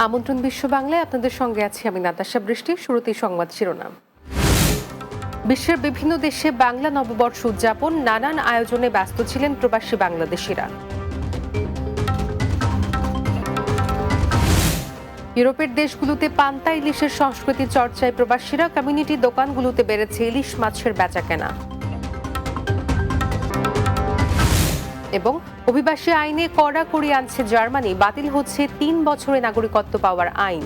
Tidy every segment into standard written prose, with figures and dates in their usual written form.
আমন্ত্রণ বিশ্ব বাংলায় আপনাদের সঙ্গে আছি আমি নাতাশা বৃষ্টি। শুরুতেই সংবাদ শিরোনাম। বিশ্বের বিভিন্ন দেশে বাংলা নববর্ষ উদযাপন, নানান আয়োজনে ব্যস্ত ছিলেন প্রবাসী বাংলাদেশিরা। ইউরোপের দেশগুলোতে পান্তা ইলিশের সংস্কৃতি চর্চায় প্রবাসীরা, কমিউনিটি দোকানগুলোতে বেড়েছে ইলিশ মাছের বেচাকেনা। এবং অভিবাসী আইনে কড়াকড়ি আনছে জার্মানি, বাতিল হচ্ছে ৩ বছরে নাগরিকত্ব পাওয়ার আইন।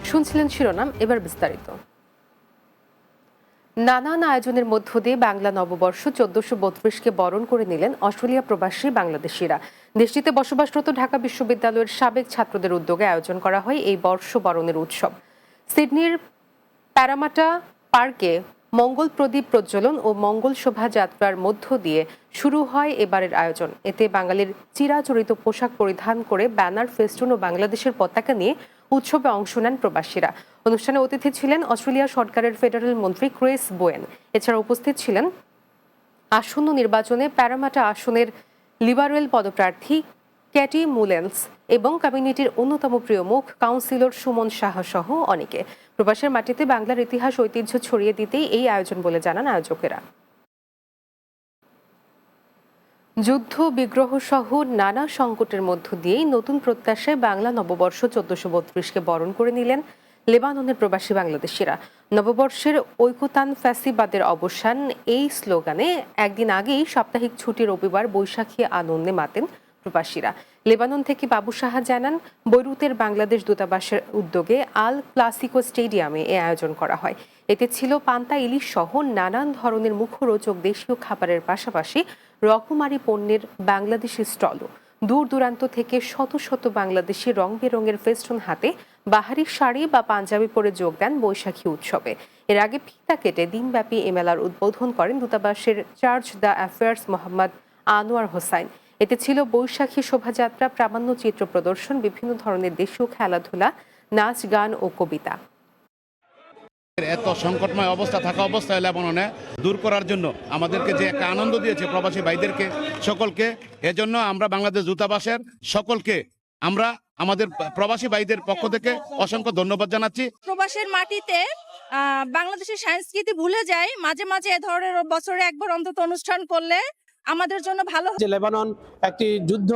শুনছিলেন শিরোনাম, এবার বিস্তারিত। নানান আয়োজনের মধ্য দিয়ে বাংলা নববর্ষ ১৪৩২কে বরণ করে নিলেন অস্ট্রেলিয়া প্রবাসী বাংলাদেশিরা। দেশটিতে বসবাসরত ঢাকা বিশ্ববিদ্যালয়ের সাবেক ছাত্রদের উদ্যোগে আয়োজন করা হয় এই বর্ষ বরণের উৎসব। সিডনির প্যারামাটা পার্কে মঙ্গল প্রদীপ প্রজ্বলন ও মঙ্গল শোভাযাত্রার মধ্য দিয়ে শুরু হয় এবারের আয়োজন। এতে বাঙালির চিরাচরিত পোশাক পরিধান করে ব্যানার, ফেস্টুন ও বাংলাদেশের পতাকা নিয়ে উৎসবে অংশ নেন প্রবাসীরা। অনুষ্ঠানে অতিথি ছিলেন অস্ট্রেলিয়া সরকারের ফেডারেল মন্ত্রী ক্রিস বোয়েন। এছাড়া উপস্থিত ছিলেন আসন্ন নির্বাচনে প্যারামাটা আসনের লিবারেল পদপ্রার্থী ক্যাটি মুলেন্স এবং কমিউনিটির অন্যতম প্রিয় মুখ কাউন্সিলর সুমন সাহা সহ অনেকে। প্রবাসের মাটিতে বাংলার ইতিহাস ঐতিহ্য ছড়িয়ে দিতেই এই আয়োজন বলে জানান আয়োজকেরা। যুদ্ধ, বিগ্রহ সহ নানা সংকটের মধ্য দিয়েই নতুন প্রত্যাশায় বাংলা নববর্ষ ১৪৩২কে বরণ করে নিলেন লেবাননের প্রবাসী বাংলাদেশিরা। নববর্ষের ঐকতান ফ্যাসিবাদের অবসান, এই স্লোগানে একদিন আগেই সাপ্তাহিক ছুটি রবিবার বৈশাখী আনন্দে মাতেন প্রবাসীরা। লেবানন থেকে বাবু সাহা জানান, বৈরুতের বাংলাদেশ দূতাবাসের উদ্যোগে আল ক্লাসিকো স্টেডিয়ামে এ আয়োজন করা হয়। এতে ছিল পান্তা ইলিশ সহ নানান ধরনের মুখরোচক দেশীয় খাবারের পাশাপাশি রকমারি পণ্যের বাংলাদেশি স্টলও। দূর দূরান্ত থেকে শত শত বাংলাদেশি রং বেরঙের ফেস্টুন হাতে বাহারি শাড়ি বা পাঞ্জাবি পরে যোগ দেন বৈশাখী উৎসবে। এর আগে ফিতা কেটে দিনব্যাপী এ মেলার উদ্বোধন করেন দূতাবাসের charge the affairs Mohammad Anwar Hossain. এতে ছিল বৈশাখী শোভাযাত্রা, প্রামাণ্য চিত্র প্রদর্শন, বিভিন্ন ধরনের দেশীয় খেলাধুলা, নাচ, গান ও কবিতা। এত সংকটময় অবস্থা থাকা অবস্থায় লেবাননে দূর করার জন্য আমাদেরকে যে একটা আনন্দ দিয়েছে প্রবাসী ভাইদেরকে সকলকে, এজন্য আমরা বাংলাদেশ দূতাবাসের সকলকে আমরা আমাদের প্রবাসী ভাইদের পক্ষ থেকে অসংখ্য ধন্যবাদ জানাচ্ছি। প্রবাসের মাটিতে বাংলাদেশের সংস্কৃতি ভুলে যায়, মাঝে মাঝে এ ধরনের বছরে একবার অন্তত অনুষ্ঠান করলে আমাদের জন্য ভালো। যে লেবানন একটি যুদ্ধ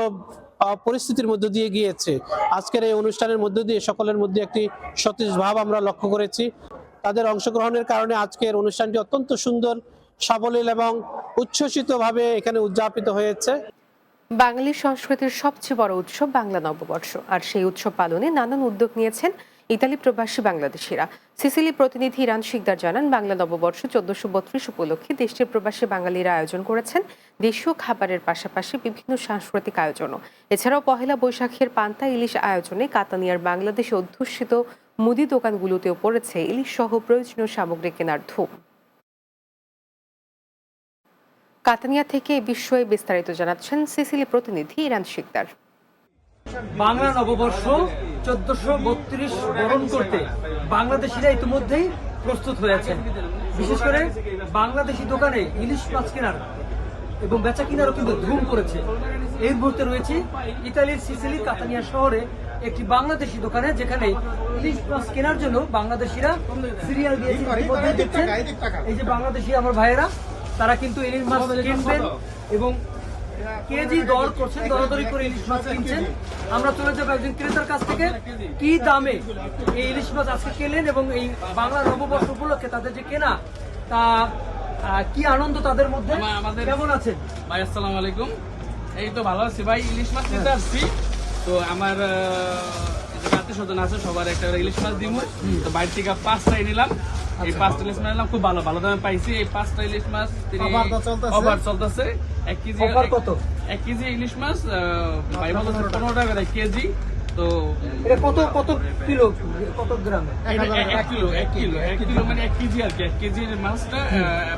পরিস্থিতির মধ্য দিয়ে গিয়েছে, আজকের এই অনুষ্ঠানের মধ্য দিয়ে সকলের মধ্যে একটি সতেজ ভাব আমরা লক্ষ্য করেছি। তাদের অংশগ্রহণের কারণে আজকের অনুষ্ঠানটি অত্যন্ত সুন্দর, সাবলীল এবং উচ্ছ্বসিতভাবে এখানে উদযাপিত হয়েছে। বাঙালি সংস্কৃতির সবচেয়ে বড় উৎসব বাংলা নববর্ষ, আর সেই উৎসব পালনে নানান উদ্যোগ নিয়েছেন ইতালি প্রবাসী বাংলাদেশিরা। সিসিলি প্রতিনিধি ইরান শিকদার জানান, বাংলা নববর্ষ ১৪৩২ উপলক্ষে দেশটির প্রবাসী বাঙালিরা আয়োজন করেছেন দেশীয় খাবারের পাশাপাশি বিভিন্ন সাংস্কৃতিক আয়োজনও। এছাড়াও পহেলা বৈশাখের পান্তা ইলিশ আয়োজনে কাতানিয়ার বাংলাদেশে অধ্যুষিত মুদি দোকানগুলোতেও পড়েছে ইলিশ সহ প্রয়োজনীয় সামগ্রী কেনার ধুম। কাতানিয়া থেকে এই বিষয়ে বিস্তারিত জানাচ্ছেন সিসিলি প্রতিনিধি ইরান শিকদার। বাংলা নববর্ষ ১৪৩২ বরণ করতে বাংলাদেশিরা ইতিমধ্যেই প্রস্তুত হয়েছেন। বিশেষ করে বাংলাদেশি দোকানে ইলিশ মাছ কেনার এবং বেচা কেনারও কিন্তু ধুম করেছে। এই মুহূর্তে রয়েছে ইতালির সিসিলি কাতানিয়া শহরে একটি বাংলাদেশি দোকানে, যেখানে ইলিশ মাছ কেনার জন্য বাংলাদেশিরা সিরিয়াল দিয়েছে। এই যে বাংলাদেশি আমার ভাইয়েরা, তারা কিন্তু ইলিশ মাছ কিনবেন এবং কেজি দর করছেন, দরাদরি করে ইলিশ মাছ কিনছেন। আমরা চলে যাবো একজন ক্রেতার কাছ থেকে, কি দামে এই ইলিশ মাছ আজকে কেনেন এবং এই বাংলা নববর্ষ উপলক্ষে তাদের যে কেনা, তা কি আনন্দ তাদের মধ্যে। কেমন আছেন ভাই? আসসালামু আলাইকুম। এই তো ভালো আছি ভাই, ইলিশ মাছ নিতে আসছি। তো আমার আত্মীয় স্বজন আছে, সবার একটা ইলিশ মাছ দিব। তো বাইরে থেকে 5টাই নিলাম। এই 5টা ইলিশ মাছ নিলাম, খুব ভালো ভালো দামে পাইছি। এই 5টা ইলিশ মাছ অফার চলতেছে। 1 কেজি কত? 1 কেজি ইলিশ মাছ ভাই বলতেছে 15 টাকা করে কেজি। তো এটা কত কত কিলো, কত গ্রাম? 1 কিলো মানে 1 কেজি আর কি। 1 কেজির মাছটা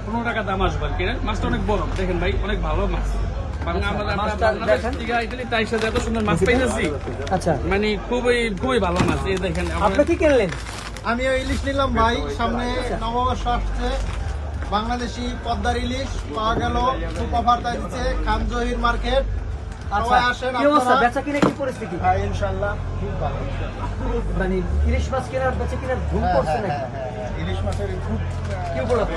15 টাকা দাম আসবে আর কি। মাছটা অনেক বড়, দেখেন ভাই, অনেক ভালো মাছ। এত সুন্দর মাছ পাইতেছি, মানে খুবই খুবই ভালো মাছ। এই দেখেন, আপনি কি কিনলেন? আমি ইলিশ নিলাম ভাই, সামনে নববর্ষ আসছে, বাংলাদেশি পদ্মার ইলিশ পাওয়া গেল, খুব অফার দিচ্ছে খান জহির মার্কেট। আচ্ছা, আসেন কি অবস্থা? আপনারা। বেচা কিনা কি পরিস্থিতি? হ্যাঁ ইনশাআল্লাহ খুব ভালো। মানে ইলিশ মাছ কেনার বেচা কিনার ধুম পড়ছে নাকি? ইলিশ মাছের খুব কি উপলক্ষে?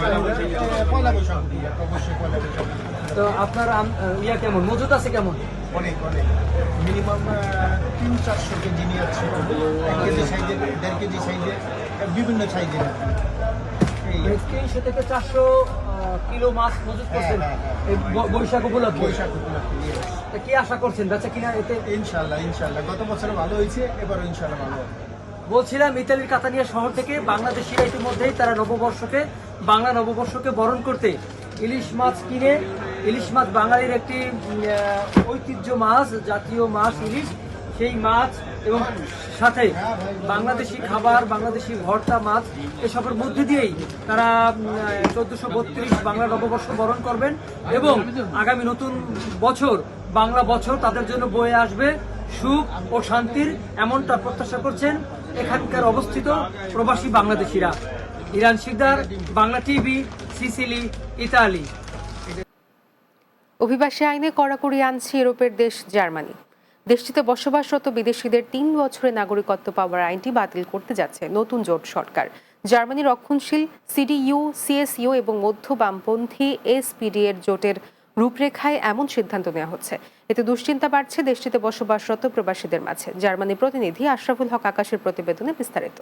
পয়লা বৈশাখ অবশ্যই পয়লা বৈশাখ তো আপনার ইয়া কেমন, মজুদ আছে কেমন? অনেক অনেক মিনিমাম 300-400 কেজি নিয়ে আছে, 1 কেজি সাইজের, 1.5 কেজি সাইজের, বিভিন্ন সাইজের। এই 300 থেকে 400 কিলো মাছ মজুদ করছেন এই বৈশাখ উপলক্ষে। বৈশাখ উপলক্ষে নিয়ে আসছি। তা কি আশা করছেন বেচা কিনা এতে? ইনশাআল্লাহ ইনশাআল্লাহ গত বছর ভালো হয়েছে, এবারও ইনশাআল্লাহ ভালো হবে। বলছিলাম ইতালির কাতানিয়া শহর থেকে বাংলাদেশিরা ইতিমধ্যেই তারা বাংলা নববর্ষকে বরণ করতে ইলিশ মাছ কিনে, ইলিশ মাছ বাঙালির একটি ঐতিহ্য মাছ, জাতীয় মাছ ইলিশ, সেই মাছ এবং সাথে বাংলাদেশি খাবার, বাংলাদেশি ভর্তা মাছ, এসবের মধ্যে দিয়েই তারা 1432 বাংলা নববর্ষ বরণ করবেন এবং আগামী নতুন বছর, বাংলা বছর তাদের জন্য বয়ে আসবে সুখ ও শান্তির, এমনটা প্রত্যাশা করছেন এখানকার অবস্থিত প্রবাসী বাংলাদেশিরা। Iran Sikdar, Bangla TV, Sicily, Italy. অভিবাসী আইনে কড়াকড়ি আনছে ইউরোপের দেশ জার্মানি। দেশটিতে বসবাসরত বিদেশিদের 3 বছরের নাগরিকত্ব পাওয়ার আইনটি বাতিল করতে যাচ্ছে নতুন জোট সরকার। জার্মানির রক্ষণশীল সিডিইউ, সিএসইউ এবং মধ্য বামপন্থী এসপিডি এর জোটের রূপরেখায় এমন সিদ্ধান্ত নেওয়া হচ্ছে। এতে দুশ্চিন্তা বাড়ছে দেশটিতে বসবাসরত প্রবাসীদের মাঝে। জার্মানি প্রতিনিধি আশরাফুল হক আকাশের প্রতিবেদনে বিস্তারিত।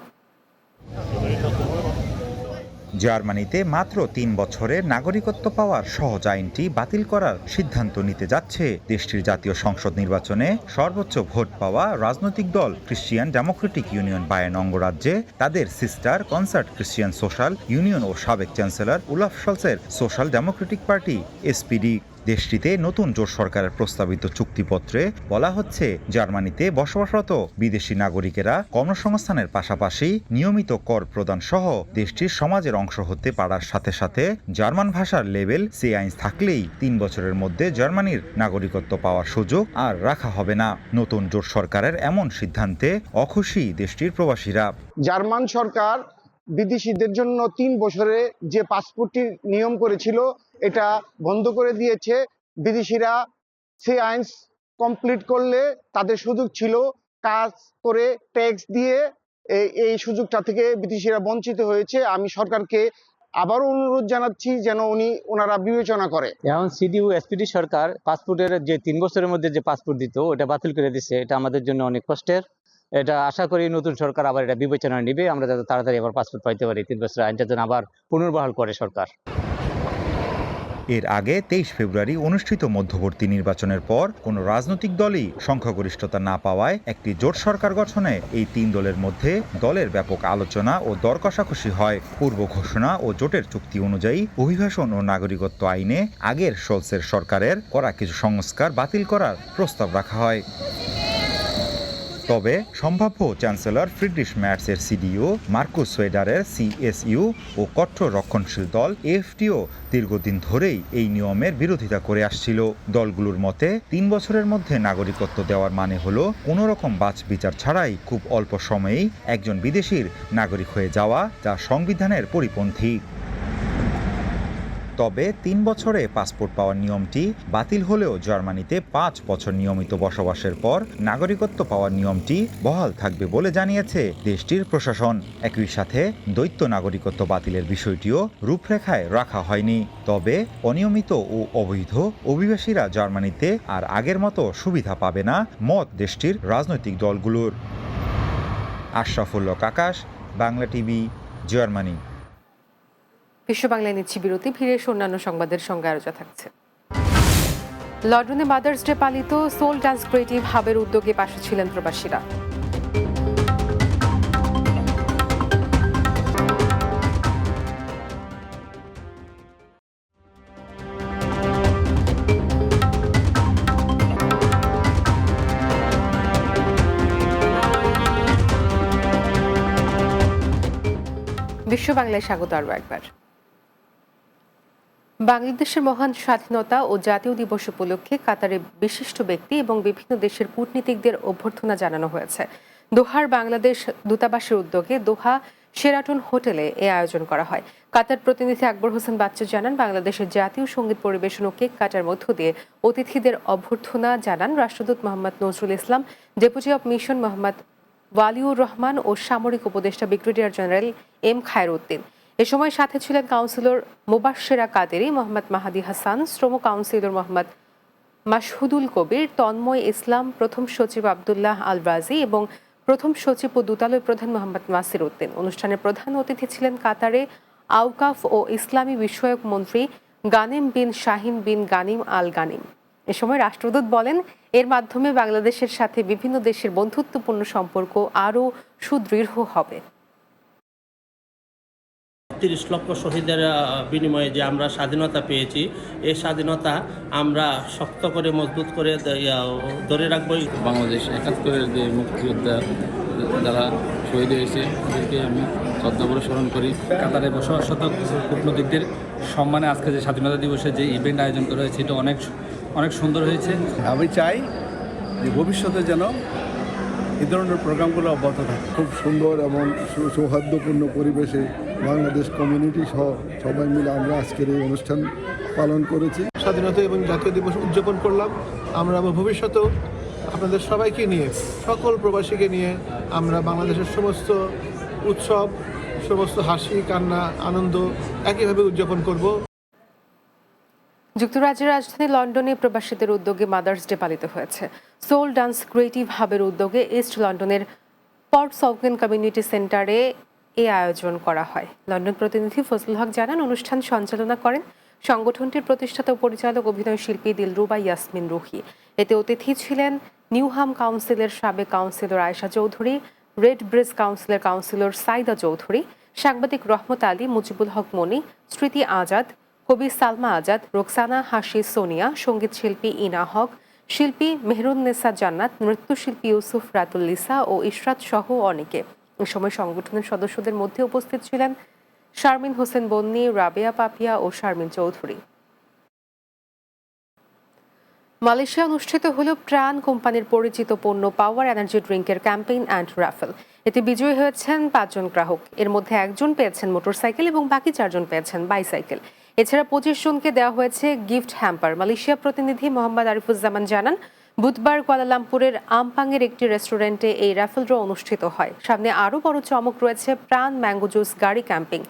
জার্মানিতে মাত্র 3 বছরের নাগরিকত্ব পাওয়ার সহজ আইনটি বাতিল করার সিদ্ধান্ত নিতে যাচ্ছে দেশটির জাতীয় সংসদ নির্বাচনে সর্বোচ্চ ভোট পাওয়া রাজনৈতিক দল ক্রিশ্চিয়ান ডেমোক্রেটিক ইউনিয়ন বায়ার্ন অঙ্গরাজ্যে তাদের sister concert Christian Social Union ও সাবেক চ্যান্সেলর উলাফ শলসের সোশ্যাল ডেমোক্রেটিক পার্টি এসপিডি। দেশটিতে নতুন জোট সরকারের প্রস্তাবিত চুক্তিপত্রে বলা হচ্ছে জার্মানিতে বসবাসরত বিদেশি নাগরিকেরা কর্মসংস্থানের পাশাপাশি নিয়মিত কর প্রদান সহ দেশটির সমাজের অংশ হতে পারার সাথে সাথে জার্মান ভাষার লেভেল C1 থাকলেই 3 বছরের মধ্যে জার্মানির নাগরিকত্ব পাওয়ার সুযোগ আর রাখা হবে না। নতুন জোট সরকারের এমন সিদ্ধান্তে অখুশি দেশটির প্রবাসীরা। জার্মান সরকার বিদেশিদের জন্য 3 বছরে যে পাসপোর্টটি নিয়ম করেছিল এটা বন্ধ করে দিয়েছে। বিদেশিরা C1 কমপ্লিট করলে তাদের সুযোগ ছিল কাজ করে ট্যাক্স দিয়ে, এই সুযোগটা থেকে বিদেশিরা বঞ্চিত হয়েছে। আমি সরকারকে আবারও অনুরোধ জানাচ্ছি যেন ওনারা বিবেচনা করে। এখন সিডিইউ এসপিডি সরকার পাসপোর্টের যে 3 বছরের মধ্যে যে পাসপোর্ট দিত ওটা বাতিল করে দিচ্ছে। এটা আমাদের জন্য অনেক কষ্টের। এটা আশা করি নতুন সরকার আবার এটা বিবেচনা নেবে, আমরা যাতে তাড়াতাড়ি আবার পাসপোর্ট পাইতে পারি। 3 বছরের আইনটা যেন আবার পুনর্বহাল করে সরকার। এর আগে 23 ফেব্রুয়ারি অনুষ্ঠিত মধ্যবর্তী নির্বাচনের পর কোনো রাজনৈতিক দলই সংখ্যাগরিষ্ঠতা না পাওয়ায় একটি জোট সরকার গঠনে এই 3 দলের মধ্যে দলের ব্যাপক আলোচনা ও দর কষাকষি হয়। পূর্ব ঘোষণা ও জোটের চুক্তি অনুযায়ী অভিবাসন ও নাগরিকত্ব আইনে আগের শলসের সরকারের করা কিছু সংস্কার বাতিল করার প্রস্তাব রাখা হয়। তবে সম্ভাব্য চ্যান্সেলর ফ্রিডরিশ ম্যার্সের সিডিইউ, মার্কুস সোয়েডারের সিএসইউ ও কট্টর রক্ষণশীল দল এফটিও দীর্ঘদিন ধরেই এই নিয়মের বিরোধিতা করে আসছিল। দলগুলোর মতে 3 বছরের মধ্যে নাগরিকত্ব দেওয়ার মানে হলো কোনো রকম বাছবিচার ছাড়াই খুব অল্প সময়েই একজন বিদেশির নাগরিক হয়ে যাওয়া, যা সংবিধানের পরিপন্থী। তবে 3 বছরে পাসপোর্ট পাওয়ার নিয়মটি বাতিল হলেও জার্মানিতে 5 বছর নিয়মিত বসবাসের পর নাগরিকত্ব পাওয়ার নিয়মটি বহাল থাকবে বলে জানিয়েছে দেশটির প্রশাসন। একই সাথে দ্বৈত নাগরিকত্ব বাতিলের বিষয়টিও রূপরেখায় রাখা হয়নি। তবে অনিয়মিত ও অবৈধ অভিবাসীরা জার্মানিতে আর আগের মতো সুবিধা পাবে না মত দেশটির রাজনৈতিক দলগুলোর। আশরাফুল হক আকাশ, বাংলা টিভি, জার্মানি। বিশ্ব বাংলায় নিচ্ছি বিরতি, ফিরে এসে অন্যান্য সংবাদের সঙ্গে আলোচনা থাকছে। লন্ডনে মাদার্স ডে পালিত সোল ডান্স ক্রিয়েটিভ হাবের উদ্যোগে পাশে ছিলেন প্রবাসীরা। বিশ্ব বাংলায় স্বাগত আরও একবার। বাংলাদেশের মহান স্বাধীনতা ও জাতীয় দিবস উপলক্ষে কাতারে বিশিষ্ট ব্যক্তি এবং বিভিন্ন দেশের কূটনীতিকদের অভ্যর্থনা জানানো হয়েছে। দোহার বাংলাদেশ দূতাবাসের উদ্যোগে দোহা শেরাটন হোটেলে এ আয়োজন করা হয়। কাতার প্রতিনিধি আকবর হোসেন বাচ্চু জানান, বাংলাদেশের জাতীয় সঙ্গীত পরিবেশন ও কেক কাটার মধ্য দিয়ে অতিথিদের অভ্যর্থনা জানান রাষ্ট্রদূত Mohammad Nazrul Islam, deputy of mission Mohammad Waliur Rahman ও সামরিক উপদেষ্টা ব্রিগেডিয়ার জেনারেল এম খায়রউদ্দিন। এ সময় সাথে ছিলেন কাউন্সিলর মোবাশ্শেরা কাদেরী, মোহাম্মদ মাহাদি হাসান, শ্রম কাউন্সিলর মোহাম্মদ মাসহুদুল কবির, তন্ময় ইসলাম, প্রথম সচিব আব্দুল্লাহ আল রাজি এবং প্রথম সচিব ও দূতালয় প্রধান মোহাম্মদ নাসির উদ্দিন। অনুষ্ঠানে প্রধান অতিথি ছিলেন কাতারে আওকাফ ও ইসলামী বিষয়ক মন্ত্রী গানিম বিন শাহিন বিন গানিম আল গানিম। এ সময় রাষ্ট্রদূত বলেন, এর মাধ্যমে বাংলাদেশের সাথে বিভিন্ন দেশের বন্ধুত্বপূর্ণ সম্পর্ক আরও সুদৃঢ় হবে। ৩০ লক্ষ শহীদের বিনিময়ে যে আমরা স্বাধীনতা পেয়েছি, এই স্বাধীনতা আমরা শক্ত করে মজবুত করে ধরে রাখবো। বাংলাদেশ ৭১-এর যে মুক্তিযোদ্ধা যারা শহীদ হয়েছে তাদেরকে আমি শ্রদ্ধা করে স্মরণ করি। কাতারে বসবাসরত কূটনীতিকদের সম্মানে আজকে যে স্বাধীনতা দিবসে যে ইভেন্ট আয়োজন করা হয়েছে এটা অনেক সুন্দর হয়েছে। আমি চাই যে ভবিষ্যতে যেন এই ধরনের প্রোগ্রামগুলো অব্যাহত থাকে। খুব সুন্দর এবং সৌহার্দ্যপূর্ণ পরিবেশে বাংলাদেশ কমিউনিটি সহ সবাই মিলে আমরা আজকের এই অনুষ্ঠান পালন করেছি। স্বাধীনতা এবং জাতীয় দিবস উদযাপন করলাম। আমরা ভবিষ্যতেও আপনাদের সবাইকে নিয়ে, সকল প্রবাসীকে নিয়ে আমরা বাংলাদেশের সমস্ত উৎসব, সমস্ত হাসি কান্না আনন্দ একইভাবে উদযাপন করব। যুক্তরাজ্যের রাজধানী লন্ডনে প্রবাসীদের উদ্যোগে মাদার্স ডে পালিত হয়েছে। সোল ডান্স ক্রিয়েটিভ হাবের উদ্যোগে ইস্ট লন্ডনের পর্ট সলকেন কমিউনিটি সেন্টারে এই আয়োজন করা হয়। লন্ডন প্রতিনিধি ফজলুল হক জানান, অনুষ্ঠান সঞ্চালনা করেন সংগঠনটির প্রতিষ্ঠাতা ও পরিচালক অভিনয় শিল্পী দিলরুবা ইয়াসমিন রুহি। এতে অতিথি ছিলেন নিউহাম কাউন্সিলের সাবেক councillor Ayesha Chowdhury, red bridge councillor Saida Chowdhury, সাংবাদিক রহমত আলী, মুজিবুল হক মনি, স্মৃতি আজাদ, কবি সালমা আজাদ, রোকসানা হাসি সোনিয়া, সঙ্গীত শিল্পী ইনা হক, শিল্পী মেহরুন্নেসা জান্নাত, নৃত্যশিল্পী ইউসুফ রাতুল্লিসা ও ইশরাত সহ অনেকে। এ সময় সংগঠনের সদস্যদের মধ্যে উপস্থিত ছিলেন শারমিন হোসেন বন্নি, রাবেয়া পাপিয়া ও শারমিন চৌধুরী। মালয়েশিয়া অনুষ্ঠিত হল প্রাণ কোম্পানির পরিচিত পণ্য পাওয়ার এনার্জি ড্রিঙ্কের ক্যাম্পেইন অ্যান্ড রাফেল। এতে বিজয়ী হয়েছেন ৫ জন গ্রাহক। এর মধ্যে ১ জন পেয়েছেন মোটরসাইকেল এবং বাকি ৪ জন পেয়েছেন বাইসাইকেল। এছাড়া ২৫ জনকে দেওয়া হয়েছে গিফট হ্যাম্পার। মালয়েশিয়া প্রতিনিধি মোহাম্মদ আরিফুজ্জামান জানান, বুধবার কুয়ালালামপুরের আমপাংয়ের একটি রেস্টুরেন্টে এই রাফেল ড্র অনুষ্ঠিত হয়। সামনে আরও বড় চমক রয়েছে প্রাণ ম্যাঙ্গো জুস গাড়ি ক্যাম্পিং।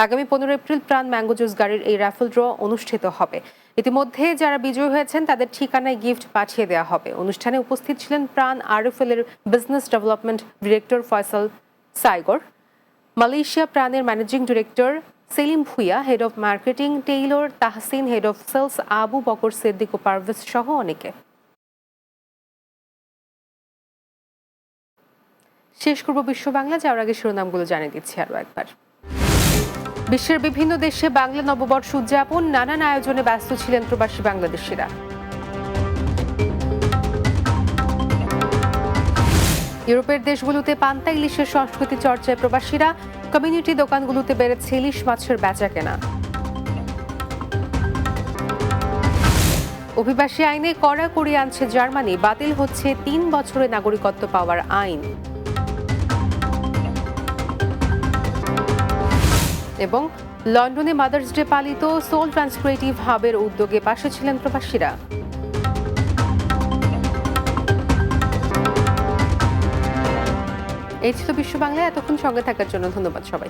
আগামী ১৫ এপ্রিল প্রাণ ম্যাঙ্গো জুস গাড়ির এই রাফেল ড্র অনুষ্ঠিত হবে। ইতিমধ্যে যারা বিজয়ী হয়েছেন তাদের ঠিকানায় গিফট পাঠিয়ে দেওয়া হবে। অনুষ্ঠানে উপস্থিত ছিলেন প্রাণ আরএফএল-এর business development director Faisal Saigor, Malaysia প্রাণের managing director Selim Bhuiyan, head of marketing Taylor Tahsin, head of sales Abu Bakar Siddique ও পারভেজ সহ অনেকে। শেষ করব বিশ্ব বাংলা, যাওয়ার আগে শিরোনামগুলো জানিয়ে দিচ্ছি আরও একবার। বিশ্বের বিভিন্ন দেশে বাংলা নববর্ষ উদযাপন, নানান আয়োজনে ব্যস্ত ছিলেন প্রবাসী বাংলাদেশিরা। ইউরোপের দেশগুলোতে পান্তা ইলিশের সংস্কৃতি চর্চায় প্রবাসীরা, কমিউনিটি দোকানগুলোতে বেড়েছে ইলিশ মাছের বেচাকেনা। অভিবাসী আইনে কড়াকড়ি আনছে জার্মানি, বাতিল হচ্ছে ৩ বছরের নাগরিকত্ব পাওয়ার আইন। এবং লন্ডনে মাদার্স ডে পালিত, সোল ডান্স ক্রিয়েটিভ হাবের উদ্যোগে পাশে ছিলেন প্রবাসীরা। এই ছিল বিশ্ব বাংলায়। এতক্ষণ সঙ্গে থাকার জন্য ধন্যবাদ সবাই।